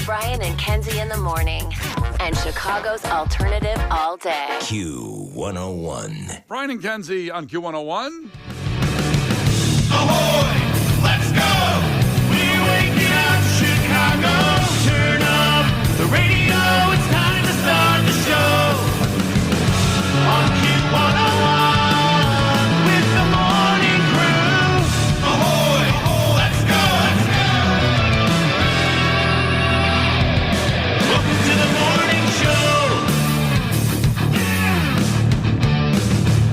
Brian and Kenzie in the morning. And Chicago's alternative all day. Q101. Brian and Kenzie on Q101. Ahoy! Let's go! We're waking up Chicago. Turn up the radio. It's time to start the show. On Q101 with the morning crew. Ahoy! Let's go! Welcome to the morning show.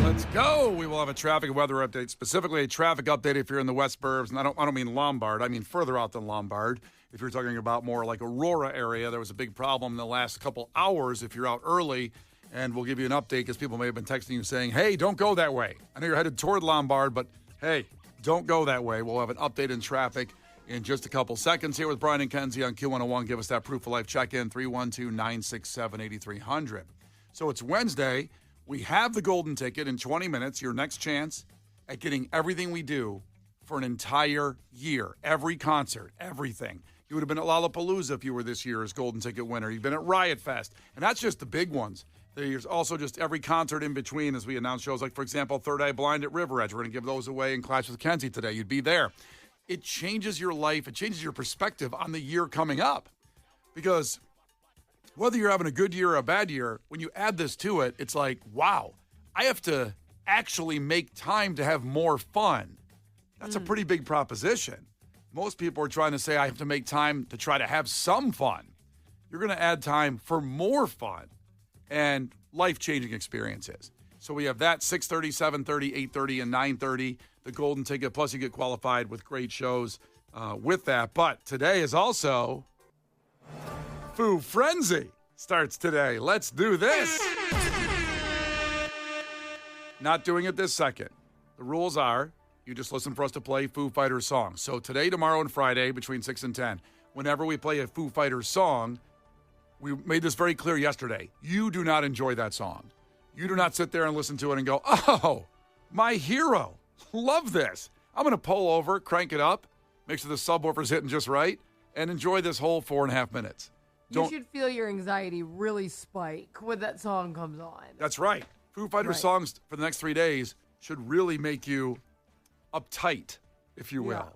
Let's go. We will have a traffic and weather update, specifically a traffic update if you're in the West Burbs. And I don't mean Lombard. I mean further out than Lombard. If you're talking about more like Aurora area, there was a big problem in the last couple hours if you're out early. And we'll give you an update because people may have been texting you saying, hey, don't go that way. I know you're headed toward Lombard, but hey, don't go that way. We'll have an update in traffic in just a couple seconds here with Brian and Kenzie on Q101. Give us that proof of life check-in, 312-967-8300. So it's Wednesday. We have the golden ticket in 20 minutes, your next chance at getting everything we do for an entire year. Every concert, everything. You would have been at Lollapalooza if you were this year's golden ticket winner. You've been at Riot Fest. And that's just the big ones. There's also just every concert in between as we announce shows like, for example, Third Eye Blind at River Edge. We're going to give those away in Clash with Kenzie today. You'd be there. It changes your life. It changes your perspective on the year coming up. Because whether you're having a good year or a bad year, when you add this to it, it's like, wow, I have to actually make time to have more fun. That's a pretty big proposition. Most people are trying to say, I have to make time to try to have some fun. You're going to add time for more fun and life-changing experiences. So we have that 6:30, 7:30, 8:30, and 9:30, the golden ticket, plus you get qualified with great shows with that. But today is also Foo Frenzy starts today. Let's do this. Not doing it this second. The rules are you just listen for us to play Foo Fighters songs. So today, tomorrow, and Friday between 6 and 10, whenever we play a Foo Fighters song, we made this very clear yesterday. You do not enjoy that song. You do not sit there and listen to it and go, oh, my hero. Love this. I'm going to pull over, crank it up, make sure the subwoofer's hitting just right, and enjoy this whole 4.5 minutes. You should feel your anxiety really spike when that song comes on. That's right. Foo Fighters songs for the next 3 days should really make you uptight, if you will. Yeah.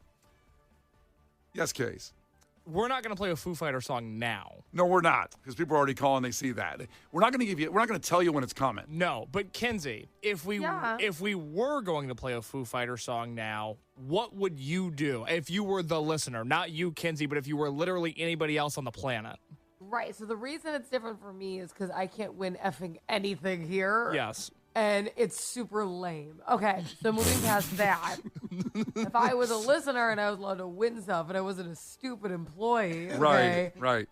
Yes, Case. We're not going to play a Foo Fighter song now. No, we're not, because people are already calling. They see that. We're not going to tell you when it's coming. No, but Kenzie, if we were going to play a Foo Fighter song now, what would you do if you were the listener? Not you, Kenzie, but if you were literally anybody else on the planet. Right. So the reason it's different for me is because I can't win effing anything here. Yes. And it's super lame. Okay, so moving past that, if I was a listener and I was allowed to win stuff and I wasn't a stupid employee, okay, Right.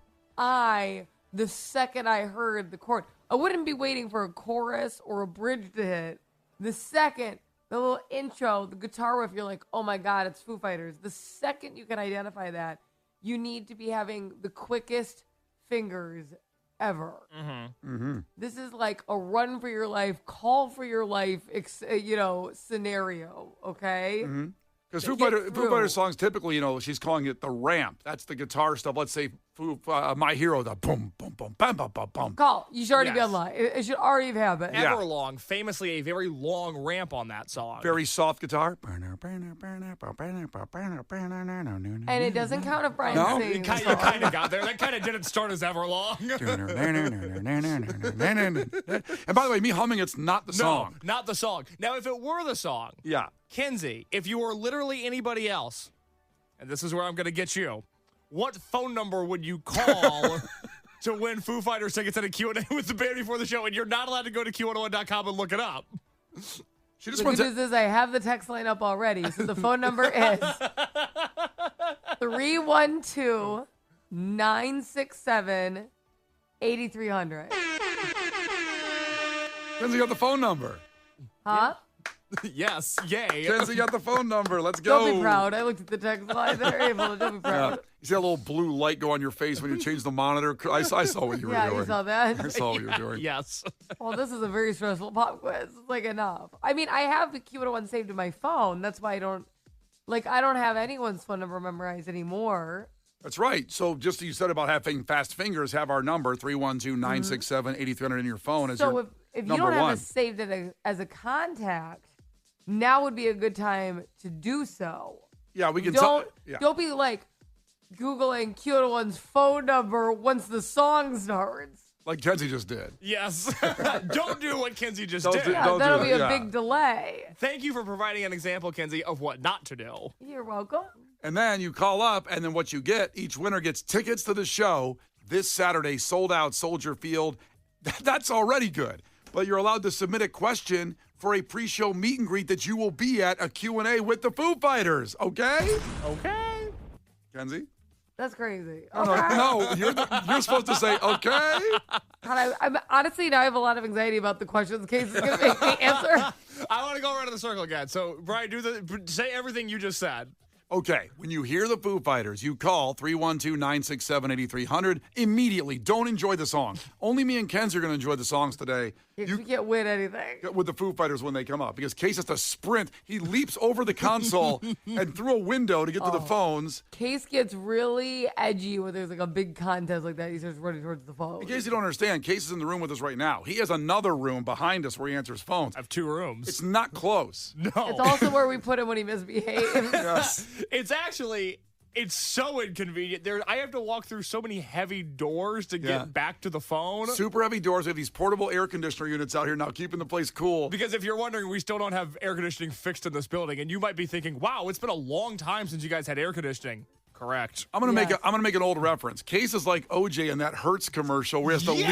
the second I heard the chord, I wouldn't be waiting for a chorus or a bridge to hit. The second, the little intro, the guitar riff, you're like, oh my God, it's Foo Fighters. The second you can identify that, you need to be having the quickest fingers ever. This is like a run for your life, call for your life, scenario. Okay. Because Foo Fighter songs typically, she's calling it the ramp. That's the guitar stuff. Let's say My Hero, the boom, boom, boom, bam, bam, bam, bam. Call. You should already be online. It should already have happened. Yeah. Everlong, famously a very long ramp on that song. Very soft guitar. And it doesn't count if Brian sings. You kind of got there. That kind of didn't start as Everlong. And by the way, me humming, it's not the song. No, not the song. Now, if it were the song, Yeah. Kenzie, if you were literally anybody else, and this is where I'm going to get you, what phone number would you call to win Foo Fighters tickets at a Q&A with the band before the show? And you're not allowed to go to Q101.com and look it up. She just The wants good news is I have the text line up already. So the phone number is 312-967-8300. Kenzie got the phone number. Huh? Yes, yay. Kenzie got the phone number. Let's go. Don't be proud. I looked at the text line there. Don't be proud. Yeah. You see that little blue light go on your face when you change the monitor? I saw what you were doing. Yeah, you saw that? I saw what you were doing. Yes. Well, this is a very stressful pop quiz. It's like enough. I mean, I have the Q101 saved in my phone. That's why I don't have anyone's phone number memorized anymore. That's right. So just as you said about having fast fingers, have our number, 312-967-8300 in your phone. As So your if you number don't have one. it saved as a contact, now would be a good time to do so. Yeah, we can Don't be like Googling Q1's phone number once the song starts. Like Kenzie just did. Yes. Don't do what Kenzie just Don't did. do- Yeah, don't that'll do be it, a yeah. big delay. Thank you for providing an example, Kenzie, of what not to do. You're welcome. And then you call up, and then what you get, each winner gets tickets to the show this Saturday, sold out, Soldier Field. That's already good. But you're allowed to submit a question for a pre-show meet and greet that you will be at a Q&A with the Foo Fighters, okay? Okay. Kenzie? That's crazy. No, you're supposed to say, okay? God, I'm honestly, now I have a lot of anxiety about the questions Case is going to make me answer. I want to go around in the circle again. So, Brian, say everything you just said. Okay, when you hear the Foo Fighters, you call 312-967-8300 immediately. Don't enjoy the song. Only me and Kenzie are going to enjoy the songs today. You can't win anything. With the Foo Fighters when they come up, because Case has to sprint. He leaps over the console and through a window to get to the phones. Case gets really edgy when there's like a big contest like that. He starts running towards the phone. In case you don't understand, Case is in the room with us right now. He has another room behind us where he answers phones. I have 2 rooms. It's not close. No. It's also where we put him when he misbehaves. Yes. It's so inconvenient. I have to walk through so many heavy doors to Yeah. get back to the phone. Super heavy doors. We have these portable air conditioner units out here now, keeping the place cool. Because if you're wondering, we still don't have air conditioning fixed in this building, and you might be thinking, "Wow, it's been a long time since you guys had air conditioning." Correct. I'm gonna make an old reference. Case is like OJ in that Hertz commercial where he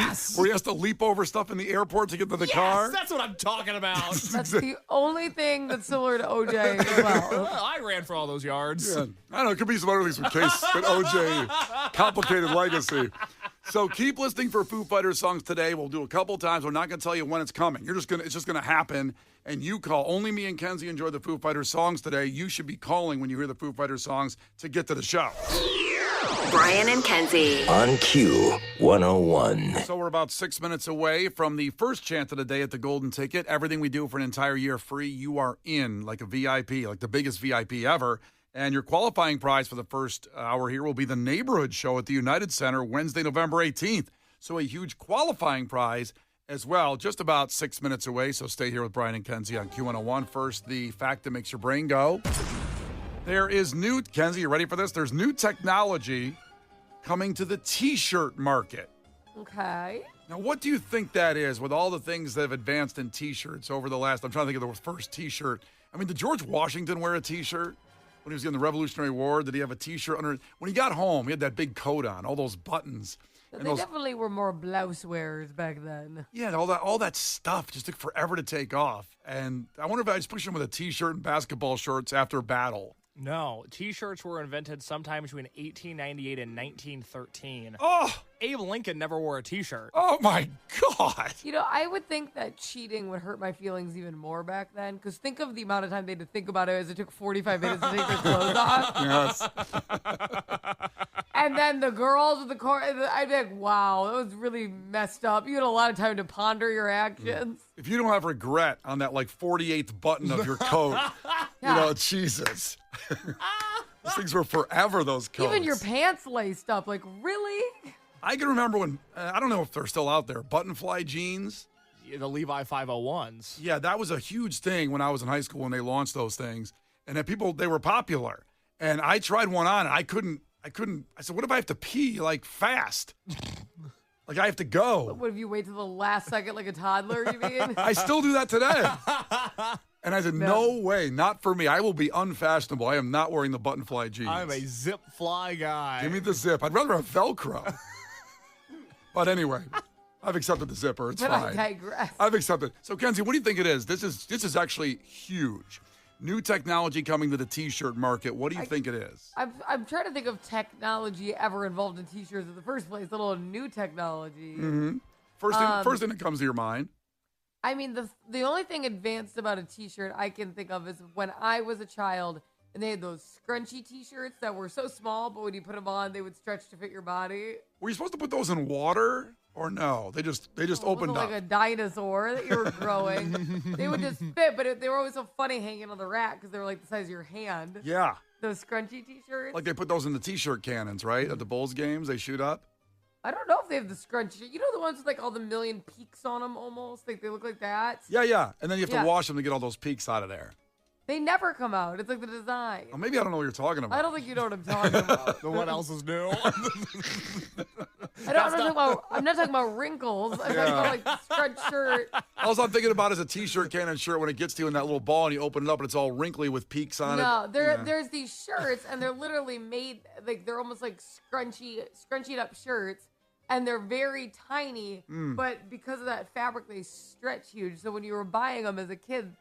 has to leap over stuff in the airport to get to the car. That's what I'm talking about. That's the only thing that's similar to OJ as well. Well, I ran for all those yards. Yeah. I don't know. It could be some other things with Case and OJ. Complicated legacy. So keep listening for Foo Fighters songs today. We'll do a couple times. We're not going to tell you when it's coming. It's just going to happen. And you call. Only me and Kenzie enjoy the Foo Fighters songs today. You should be calling when you hear the Foo Fighters songs to get to the show. Brian and Kenzie. On Q 101. So we're about 6 minutes away from the first chance of the day at the Golden Ticket. Everything we do for an entire year free. You are in like a VIP, like the biggest VIP ever. And your qualifying prize for the first hour here will be the Neighborhood Show at the United Center Wednesday, November 18th. So a huge qualifying prize as well, just about 6 minutes away. So stay here with Brian and Kenzie on Q101. First, the fact that makes your brain go. There is Kenzie, you ready for this? There's new technology coming to the T-shirt market. Okay. Now, what do you think that is with all the things that have advanced in T-shirts over the last, I'm trying to think of the first T-shirt. I mean, did George Washington wear a T-shirt when he was getting the Revolutionary War? Did he have a T-shirt under? When he got home, he had that big coat on, all those buttons. They definitely were more blouse wearers back then. Yeah, all that stuff just took forever to take off. And I wonder if I just push him with a T-shirt and basketball shorts after battle. No, T-shirts were invented sometime between 1898 and 1913. Oh, Abe Lincoln never wore a T-shirt. oh my God. You know, I would think that cheating would hurt my feelings even more back then. Because think of the amount of time they had to think about it as it took 45 minutes to take their clothes off. Yes. And then the girls with the car, I'd be like, wow, that was really messed up. You had a lot of time to ponder your actions. If you don't have regret on that like 48th button of your coat, you know, Jesus. These things were forever, those coats. Even your pants laced up. Like, really? I can remember when, I don't know if they're still out there, button-fly jeans. The Levi 501s. Yeah, that was a huge thing when I was in high school when they launched those things. And then they were popular. And I tried one on, and I couldn't, I said, what if I have to pee, like, fast? Like, I have to go. What if you wait till the last second like a toddler, you mean? I still do that today. And I said, no way, not for me. I will be unfashionable. I am not wearing the button-fly jeans. I'm a zip fly guy. Give me the zip. I'd rather have Velcro. But anyway, I've accepted the zipper. It's But fine. I digress. I've accepted. So, Kenzie, what do you think it is? This is actually huge. New technology coming to the T-shirt market. What do you think it is? I'm trying to think of technology ever involved in T-shirts in the first place. A little new technology. Mm-hmm. First thing that comes to your mind. I mean, the only thing advanced about a T-shirt I can think of is when I was a child and they had those scrunchy T-shirts that were so small, but when you put them on, they would stretch to fit your body. Were you supposed to put those in water or no? They just opened up. Like a dinosaur that you were growing. They would just fit, but they were always so funny hanging on the rack because they were like the size of your hand. Yeah. Those scrunchy T-shirts. Like they put those in the T-shirt cannons, right? At the Bulls games, they shoot up. I don't know if they have the scrunchy. You know the ones with like all the million peaks on them almost? Like they look like that? Yeah. And then you have to Yeah. wash them to get all those peaks out of there. They never come out. It's like the design. Oh, maybe I don't know what you're talking about. I don't think you know what I'm talking about. The what else is new? I'm not talking about wrinkles. I'm talking about like the scrunch shirt. All I'm thinking about is a T-shirt cannon shirt when it gets to you in that little ball and you open it up and it's all wrinkly with peaks on No, it. there's these shirts and they're literally made like they're almost like scrunched up shirts and they're very tiny, but because of that fabric they stretch huge. So when you were buying them as a kid,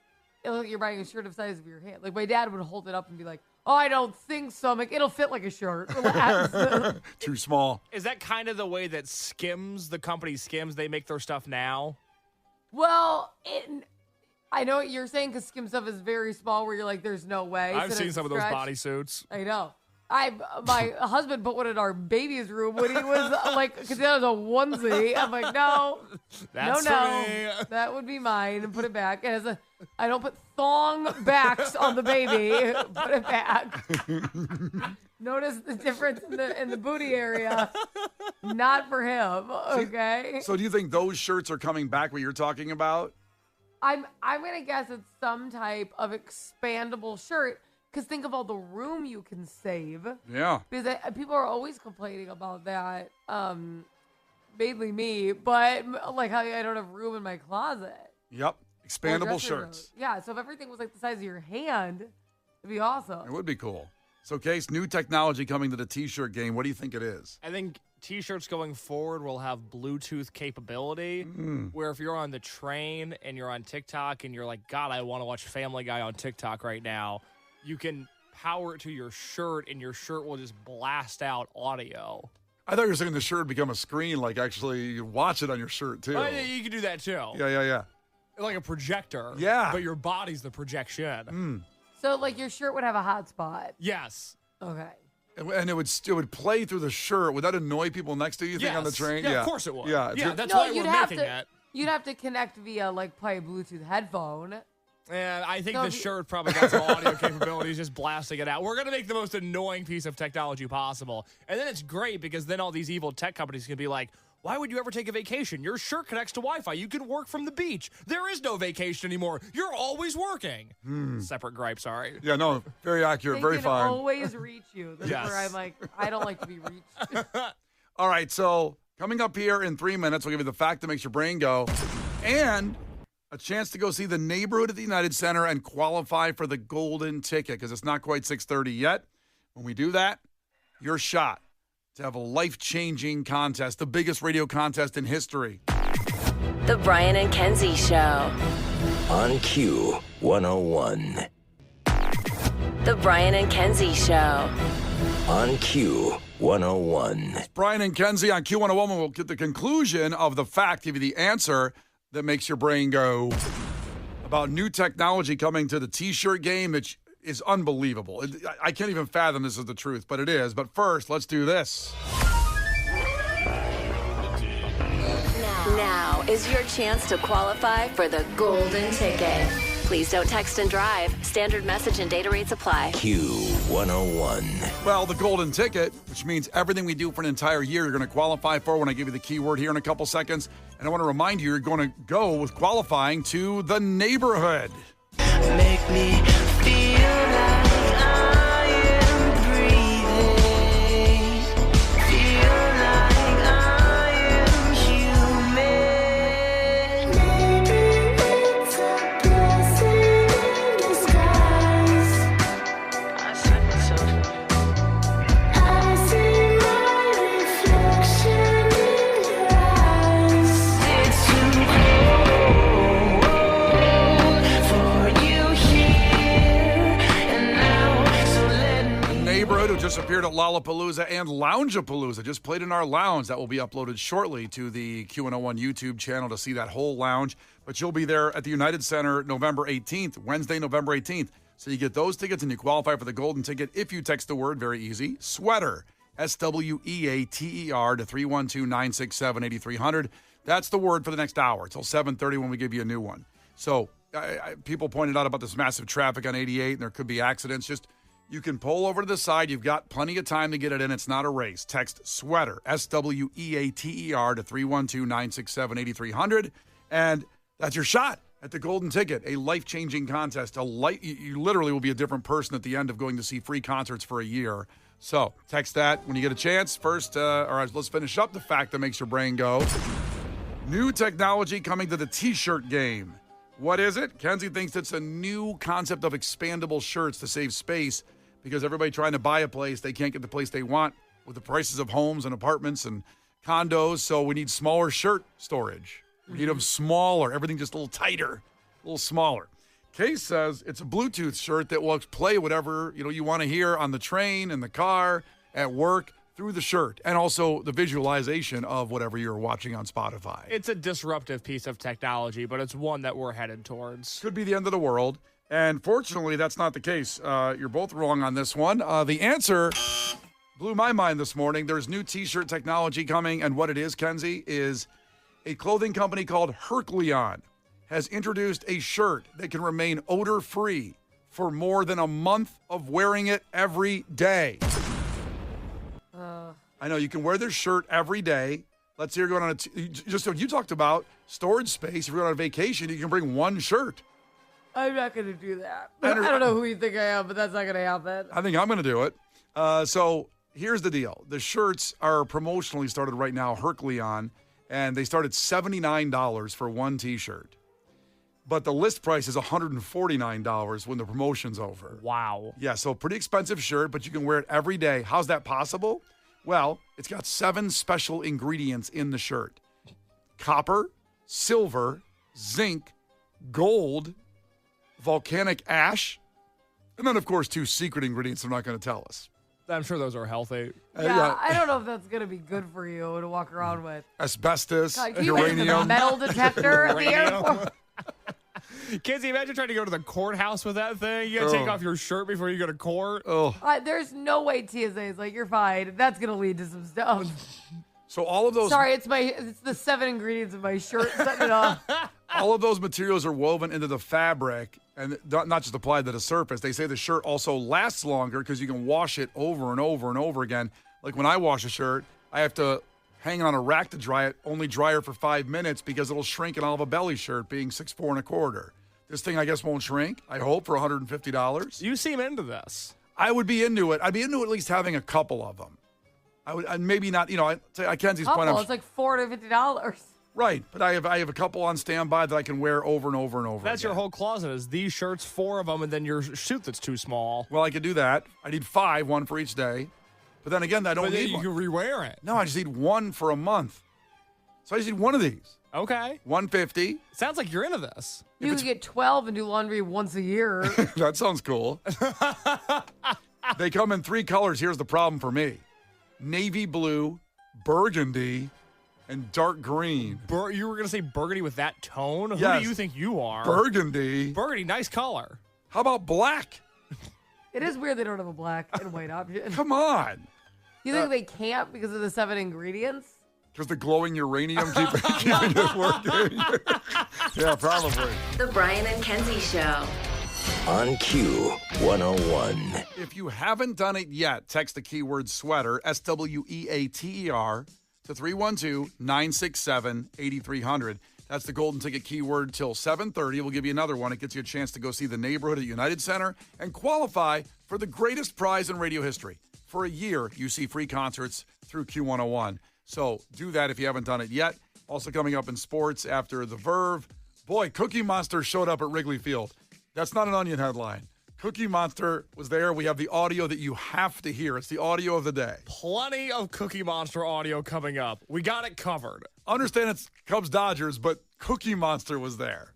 it looked like you're buying a shirt of the size of your hand. Like my dad would hold it up and be like, "Oh, I don't think so." I'm like, it'll fit like a shirt. Relax. Too small. Is that kind of the way that Skims, the company Skims, they make their stuff now? Well, I know what you're saying because Skim stuff is very small where you're like, there's no way. I've So seen it's some of those stretched. bodysuits. I know. My husband put one in our baby's room when he was like, because that was a onesie. I'm like, no, That's no, for me. that would be mine, and put it back. And I don't put thong backs on the baby. Put it back. Notice the difference in the booty area. Not for him. Okay. So do you think those shirts are coming back? What you're talking about? I'm gonna guess it's some type of expandable shirt. Because think of all the room you can save. Yeah. Because people are always complaining about that. Mainly me, but like how I don't have room in my closet. Yep. Or Expandable dresser shirts. room. Yeah. So if everything was like the size of your hand, it'd be awesome. It would be cool. So, Case, new technology coming to the T-shirt game. What do you think it is? I think T-shirts going forward will have Bluetooth capability, where if you're on the train and you're on TikTok and you're like, God, I want to watch Family Guy on TikTok right now, you can power it to your shirt and your shirt will just blast out audio. I thought you were saying the shirt would become a screen, like actually you watch it on your shirt, too. Oh, yeah, you can do that too. Yeah. Like a projector. Yeah. But your body's the projection. So like your shirt would have a hotspot. Yes. Okay. And it would play through the shirt. Would that annoy people next to you, think, on the Yes. train? Yeah, of course it would. Yeah. Yeah, that's why we're making it. You'd have to connect via like probably a Bluetooth headphone. And I think So the if you- shirt probably got some audio capabilities just blasting it out. We're going to make the most annoying piece of technology possible. And then it's great because then all these evil tech companies can be like, why would you ever take a vacation? Your shirt connects to Wi-Fi. You can work from the beach. There is no vacation anymore. You're always working. Separate gripe, sorry. Yeah, no, very accurate, They very can fine. always reach you. That's Yes. where I'm like, I don't like to be reached. All right, so coming up here in 3 minutes, we'll give you the fact that makes your brain go, and a chance to go see the neighborhood at the United Center and qualify for the golden ticket because it's not quite 6:30 yet. When we do that, your shot to have a life-changing contest, the biggest radio contest in history. The Brian and Kenzie Show. On Q101. The Brian and Kenzie Show. On Q101. Brian and Kenzie on Q101 will get the conclusion of the fact, give you the answer that makes your brain go about new technology coming to the T-shirt game, which is unbelievable. I can't even fathom this is the truth, but it is. But first, let's do this. Now is your chance to qualify for the golden ticket. Please don't text and drive. Standard message and data rates apply. Q101. Well, the golden ticket, which means everything we do for an entire year, you're going to qualify for when I give you the keyword here in a couple seconds. And I want to remind you, you're going to go with qualifying to the neighborhood. Make me feel like I am breathing. Feel like I am human. Maybe it's a blessing in disguise. I see my reflection in your eyes. It's too cold for you here and now, so let me. Neighborhood, who just appeared at Lollapalooza and Loungeapalooza, just played in our lounge. That will be uploaded shortly to the Q101 YouTube channel to see that whole lounge. But you'll be there at the United Center November 18th, Wednesday, November 18th. So you get those tickets and you qualify for the golden ticket if you text the word, very easy, sweater, SWEATER to 312-967-8300. That's the word for the next hour until 7:30 when we give you a new one. So people pointed out about this massive traffic on 88 and there could be accidents. Just You can pull over to the side. You've got plenty of time to get it in. It's not a race. Text SWEATER, SWEATER, to 312-967-8300. And that's your shot at the Golden Ticket, a life-changing contest. You literally will be a different person at the end of going to see free concerts for a year. So text that when you get a chance. First, all right, let's finish up the fact that makes your brain go. New technology coming to the T-shirt game. What is it? Kenzie thinks it's a new concept of expandable shirts to save space because everybody trying to buy a place, they can't get the place they want with the prices of homes and apartments and condos, so we need smaller shirt storage. We need them smaller, everything just a little tighter, a little smaller. Case says it's a Bluetooth shirt that will play whatever you want to hear on the train, in the car, at work, through the shirt, and also the visualization of whatever you're watching on Spotify. It's a disruptive piece of technology, but it's one that we're headed towards. Could be the end of the world, and fortunately, that's not the case. You're both wrong on this one. The answer blew my mind this morning. There's new T-shirt technology coming, and what it is, Kenzie, is a clothing company called Herculeon has introduced a shirt that can remain odor-free for more than a month of wearing it every day. I know, you can wear this shirt every day. Let's say you're going on just what you talked about, storage space. If you're going on a vacation, you can bring one shirt. I'm not going to do that. I don't know who you think I am, but that's not going to happen. I think I'm going to do it. So here's the deal. The shirts are promotionally started right now, Herculeon, and they start at $79 for one T-shirt. But the list price is $149 when the promotion's over. Wow. Yeah, so pretty expensive shirt, but you can wear it every day. How's that possible? Well, it's got 7 special ingredients in the shirt. Copper, silver, zinc, gold, volcanic ash, and then, of course, 2 secret ingredients they're not going to tell us. I'm sure those are healthy. Yeah, I don't know if that's going to be good for you to walk around with. Asbestos, God, can you imagine the uranium. metal detector at the airport? Kenzie, imagine trying to go to the courthouse with that thing. You got to take off your shirt before you go to court. Oh. There's no way TSA is like, you're fine. That's going to lead to some stuff. So all of those... Sorry, it's the 7 ingredients of my shirt setting it off. All of those materials are woven into the fabric and not just applied to the surface. They say the shirt also lasts longer because you can wash it over and over and over again. Like when I wash a shirt, I have to hang it on a rack to dry it, only dry it for 5 minutes because it'll shrink and I'll have a belly shirt being 6'4" +1/4. This thing, I guess, won't shrink, I hope, for $150. You seem into this. I would be into it. I'd be into at least having a couple of them. I'd maybe not, Kenzie's point. It's like $450. Right, but I have a couple on standby that I can wear over and over and over. That's again. your whole closet is these shirts, 4 of them, and then your suit that's too small. Well, I could do that. I need 5, 1 for each day. But then again, I don't need you one. can rewear it. No, I just need 1 for a month. So I just need 1 of these. Okay. $150. Sounds like you're into this. You could get 12 and do laundry once a year. That sounds cool. They come in 3 colors. Here's the problem for me. Navy blue, burgundy, and dark green. You were going to say burgundy with that tone? Yes. Who do you think you are? Burgundy. Burgundy, nice color. How about black? It is weird they don't have a black and white option. Come on. You think they can't because of the 7 ingredients? Because the glowing uranium keeping it working? Yeah, probably. The Brian and Kenzie Show. On Q 101. If you haven't done it yet, text the keyword sweater, SWEATER, to 312-967-8300. That's the golden ticket keyword till 7:30. We'll give you another one. It gets you a chance to go see the neighborhood at United Center and qualify for the greatest prize in radio history. For a year, you see free concerts through Q101. So do that if you haven't done it yet. Also coming up in sports after the Verve. Boy, Cookie Monster showed up at Wrigley Field. That's not an Onion headline. Cookie Monster was there. We have the audio that you have to hear. It's the audio of the day. Plenty of Cookie Monster audio coming up. We got it covered. Understand it's Cubs-Dodgers, but Cookie Monster was there.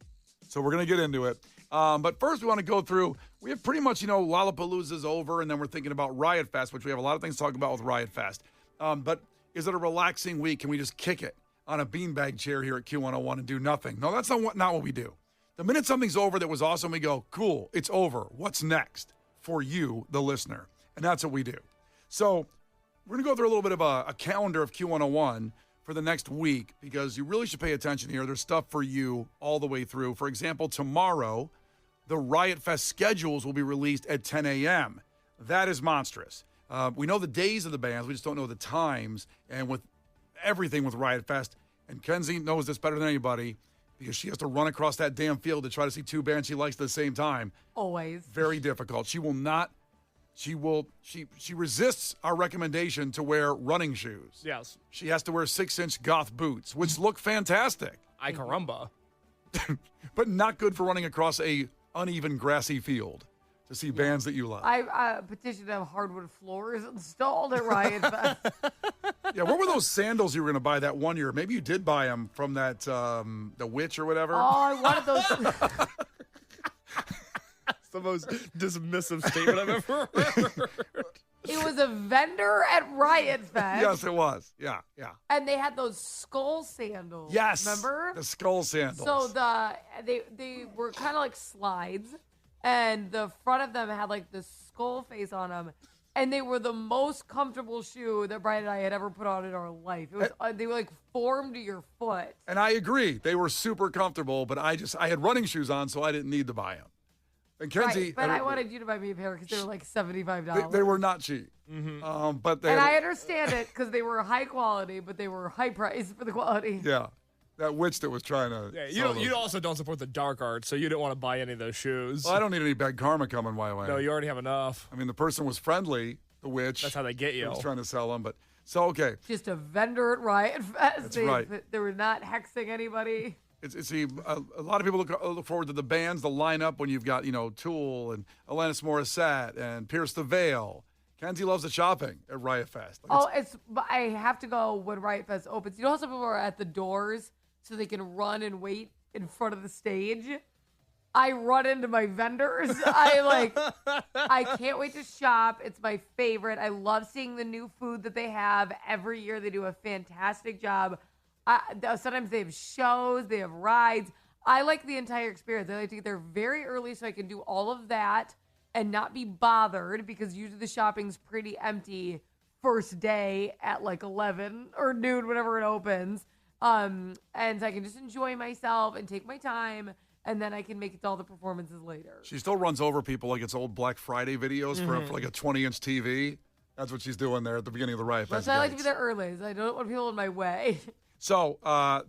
So we're going to get into it. But first we want to go through, we have pretty much, Lollapalooza's over, and then we're thinking about Riot Fest, which we have a lot of things to talk about with Riot Fest. But is it a relaxing week? Can we just kick it on a beanbag chair here at Q101 and do nothing? No, that's not what we do. The minute something's over that was awesome, we go, cool, it's over. What's next for you, the listener? And that's what we do. So we're going to go through a little bit of a calendar of Q101 for the next week because you really should pay attention here. There's stuff for you all the way through. For example, tomorrow, the Riot Fest schedules will be released at 10 a.m. That is monstrous. We know the days of the bands. We just don't know the times. And with everything with Riot Fest, and Kenzie knows this better than anybody because she has to run across that damn field to try to see two bands she likes at the same time. Always. Very difficult. She will not. She resists our recommendation to wear running shoes. Yes. She has to wear 6-inch goth boots, which look fantastic. Ay caramba. But not good for running across a uneven grassy field to see bands that you love. I petitioned to have hardwood floors installed at Riot Fest. Yeah, what were those sandals you were going to buy that one year? Maybe you did buy them from that the witch or whatever. Oh, I wanted those. That's the most dismissive statement I've ever heard. It was a vendor at Riot Fest. Yes, it was. Yeah. And they had those skull sandals. Yes. Remember? The skull sandals. So they were kind of like slides, and the front of them had like the skull face on them, and they were the most comfortable shoe that Brian and I had ever put on in our life. It was they were like formed to your foot. And I agree. They were super comfortable, but I had running shoes on, so I didn't need to buy them. And Kenzie, Right, but I wanted you to buy me a pair because they were like $75. they were not cheap. But they And had- I understand it because they were high quality, but they were high price for the quality. yeah, that witch that was trying to. Yeah, sell those. you also don't support the dark arts, so you didn't want to buy any of those shoes. Well, I don't need any bad karma coming my way. No, you already have enough. I mean, the person was friendly, the witch. That's how they get you. Was trying to sell them, but so okay. Just a vendor at Riot Fest. That's right. They were not hexing anybody. It's a lot of people look forward to the bands, the lineup when you've got Tool and Alanis Morissette and Pierce the Veil. Kenzie loves the shopping at Riot Fest. But I have to go when Riot Fest opens. You know how some people are at the doors so they can run and wait in front of the stage? I run into my vendors. I can't wait to shop. It's my favorite. I love seeing the new food that they have. Every year they do a fantastic job. Sometimes they have shows, they have rides. I like the entire experience. I like to get there very early so I can do all of that and not be bothered because usually the shopping's pretty empty first day at like 11 or noon, whenever it opens. And I can just enjoy myself and take my time, and then I can make it to all the performances later. She still runs over people like it's old Black Friday videos for like a 20-inch TV. That's what she's doing there at the beginning of the Riot Fest. So I like to be there early. So I don't want people in my way. So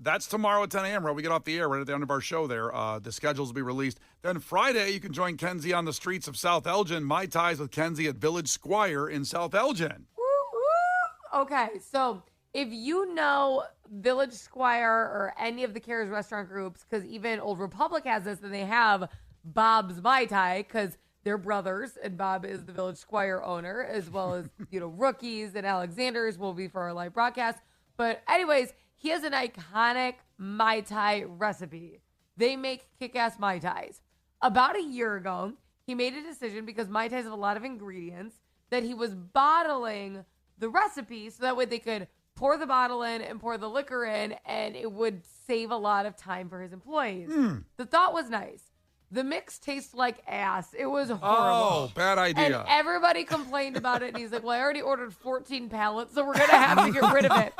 that's tomorrow at 10 a.m. Right? We get off the air right at the end of our show there. The schedules will be released. Then Friday, you can join Kenzie on the streets of South Elgin. Mai Tais with Kenzie at Village Squire in South Elgin. Woo, woo. Okay, so if you know Village Squire or any of the Cares restaurant groups, because even Old Republic has this, and they have Bob's Mai Tai, because they're brothers, and Bob is the Village Squire owner, as well as, Rookies and Alexander's will be for our live broadcast. But anyways, he has an iconic Mai Tai recipe. They make kick-ass Mai Tais. About a year ago, he made a decision because Mai Tais have a lot of ingredients that he was bottling the recipe so that way they could pour the bottle in and pour the liquor in, and it would save a lot of time for his employees. The thought was nice. The mix tastes like ass. It was horrible. Oh, bad idea. And everybody complained about it. And he's like, well, I already ordered 14 pallets, so we're going to have to get rid of it.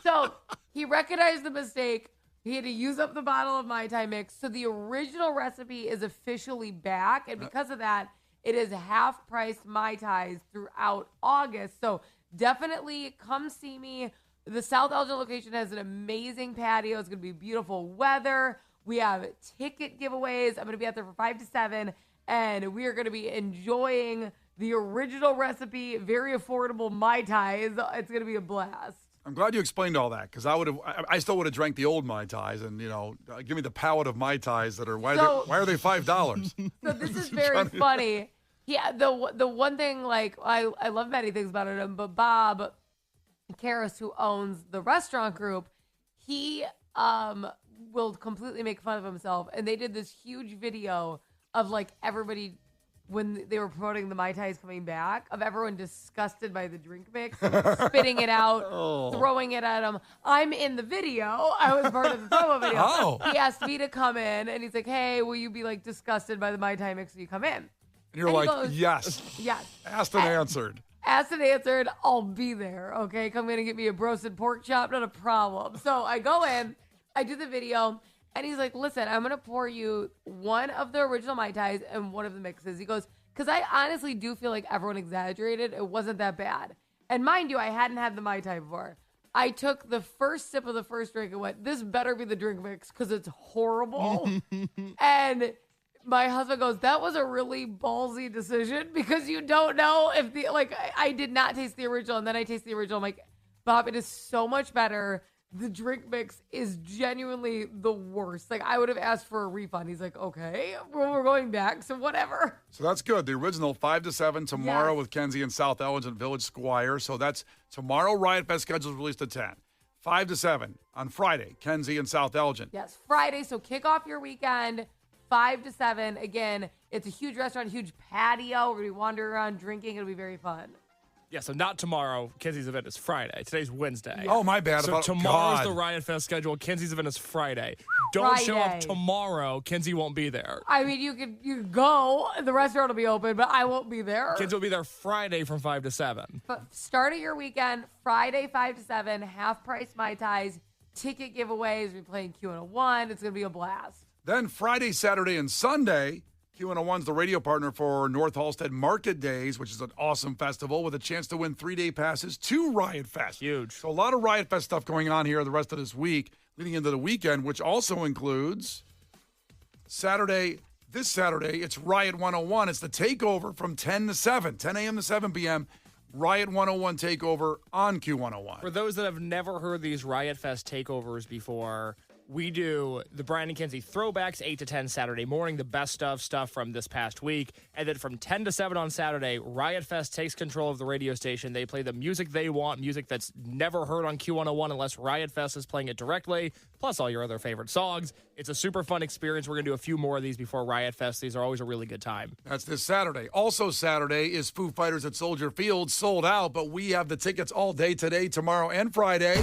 So he recognized the mistake. He had to use up the bottle of Mai Tai mix. So the original recipe is officially back. And because of that, it is half-priced Mai Tais throughout August. So definitely come see me. The South Elgin location has an amazing patio. It's going to be beautiful weather. We have ticket giveaways. I'm going to be out there from 5 to 7, and we are going to be enjoying the original recipe, very affordable Mai Tais. It's going to be a blast. I'm glad you explained all that because I still would have drank the old Mai Tais and give me the palette of Mai Tais that are why are they $5? So this is very funny. Yeah, the one thing I love many things about him, but Bob Karras, who owns the restaurant group, he will completely make fun of himself. And they did this huge video of everybody when they were promoting the Mai Tais coming back, of everyone disgusted by the drink mix, spitting it out, throwing it at him. I'm in the video. I was part of the promo video. Oh. He asked me to come in, and he's like, hey, will you be disgusted by the Mai Tai mix when you come in? And you're And he like, goes, yes. Yes. Asked and answered. Asked and answered, I'll be there, okay? Come in and get me a roasted pork chop, not a problem. So I go in, I do the video, and he's like, listen, I'm going to pour you one of the original Mai Tais and one of the mixes. He goes, Because I honestly do feel like everyone exaggerated. It wasn't that bad. And mind you, I hadn't had the Mai Tai before. I took the first sip of the first drink and went, this better be the drink mix because it's horrible. And my husband goes, that was a really ballsy decision because you don't know if I did not taste the original. And then I taste the original. I'm like, Bob, it is so much better. The drink mix is genuinely the worst. Like, I would have asked for a refund. He's like, okay, well, we're going back, so whatever. So that's good. The original 5 to 7 tomorrow with Kenzie and South Elgin at Village Squire. So that's tomorrow. Riot Fest schedule is released at 10. 5 to 7 on Friday, Kenzie and South Elgin. Yes, Friday. So kick off your weekend, 5 to 7. Again, it's a huge restaurant, huge patio. We're going to be wandering around drinking. It'll be very fun. Yeah, so not tomorrow. Kenzie's event is Friday. Today's Wednesday. Oh, my bad. So tomorrow's the Riot Fest schedule. Kenzie's event is Friday. Don't show up tomorrow. Kenzie won't be there. I mean, you could go. The restaurant will be open, but I won't be there. Kenzie will be there Friday from 5 to 7. But start of your weekend, Friday 5 to 7, half price Mai Tais, ticket giveaways. We're playing Q101. It's going to be a blast. Then Friday, Saturday, and Sunday, Q101's the radio partner for North Halstead Market Days, which is an awesome festival with a chance to win 3-day passes to Riot Fest. Huge. So a lot of Riot Fest stuff going on here the rest of this week, leading into the weekend, which also includes Saturday. This Saturday, it's Riot 101. It's the takeover from 10 a.m. to 7 p.m. Riot 101 takeover on Q101. For those that have never heard these Riot Fest takeovers before, we do the Brian and Kenzie throwbacks 8 to 10 Saturday morning, the best of stuff from this past week. And then from 10 to 7 on Saturday, Riot Fest takes control of the radio station. They play the music they want, music that's never heard on Q101 unless Riot Fest is playing it directly, plus all your other favorite songs. It's a super fun experience. We're going to do a few more of these before Riot Fest. These are always a really good time. That's this Saturday. Also Saturday is Foo Fighters at Soldier Field, sold out, but we have the tickets all day today, tomorrow, and Friday.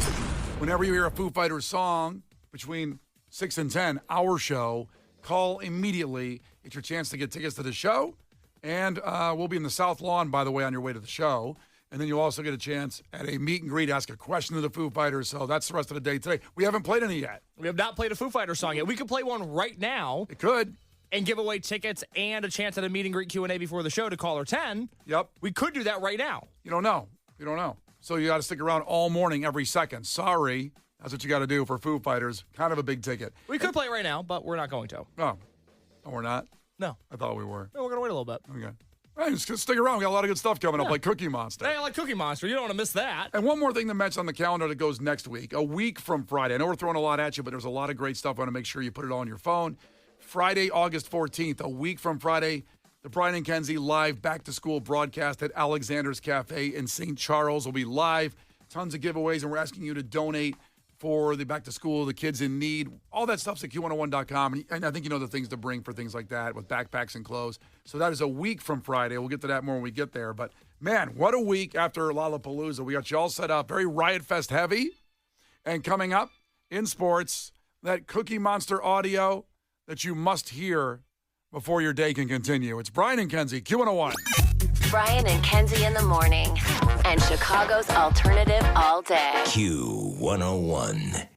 Whenever you hear a Foo Fighters song, between 6 and 10, our show, call immediately. It's your chance to get tickets to the show. And we'll be in the South Lawn, by the way, on your way to the show. And then you'll also get a chance at a meet and greet, ask a question to the Foo Fighters. So that's the rest of the day today. We haven't played any yet. We have not played a Foo Fighters song yet. We could play one right now. It could. And give away tickets and a chance at a meet and greet Q&A before the show to caller 10. Yep. We could do that right now. You don't know. You don't know. So you got to stick around all morning, every second. Sorry. That's what you got to do for Foo Fighters. Kind of a big ticket. We could play it right now, but we're not going to. Oh, we're not? No. I thought we were. No, we're going to wait a little bit. Okay. All right, just stick around. We got a lot of good stuff coming up, like Cookie Monster. Hey, I like Cookie Monster. You don't want to miss that. And one more thing to mention on the calendar that goes next week, a week from Friday. I know we're throwing a lot at you, but there's a lot of great stuff. I want to make sure you put it all on your phone. Friday, August 14th, a week from Friday, the Brian and Kenzie live back-to-school broadcast at Alexander's Cafe in St. Charles will be live. Tons of giveaways, and we're asking you to donate for the back-to-school, the kids in need. All that stuff's at Q101.com. And I think you know the things to bring for things like that with backpacks and clothes. So that is a week from Friday. We'll get to that more when we get there. But, man, what a week after Lollapalooza. We got you all set up. Very Riot Fest heavy. And coming up in sports, that Cookie Monster audio that you must hear before your day can continue. It's Brian and Kenzie, Q101. Brian and Kenzie in the morning. And Chicago's alternative all day. Q101.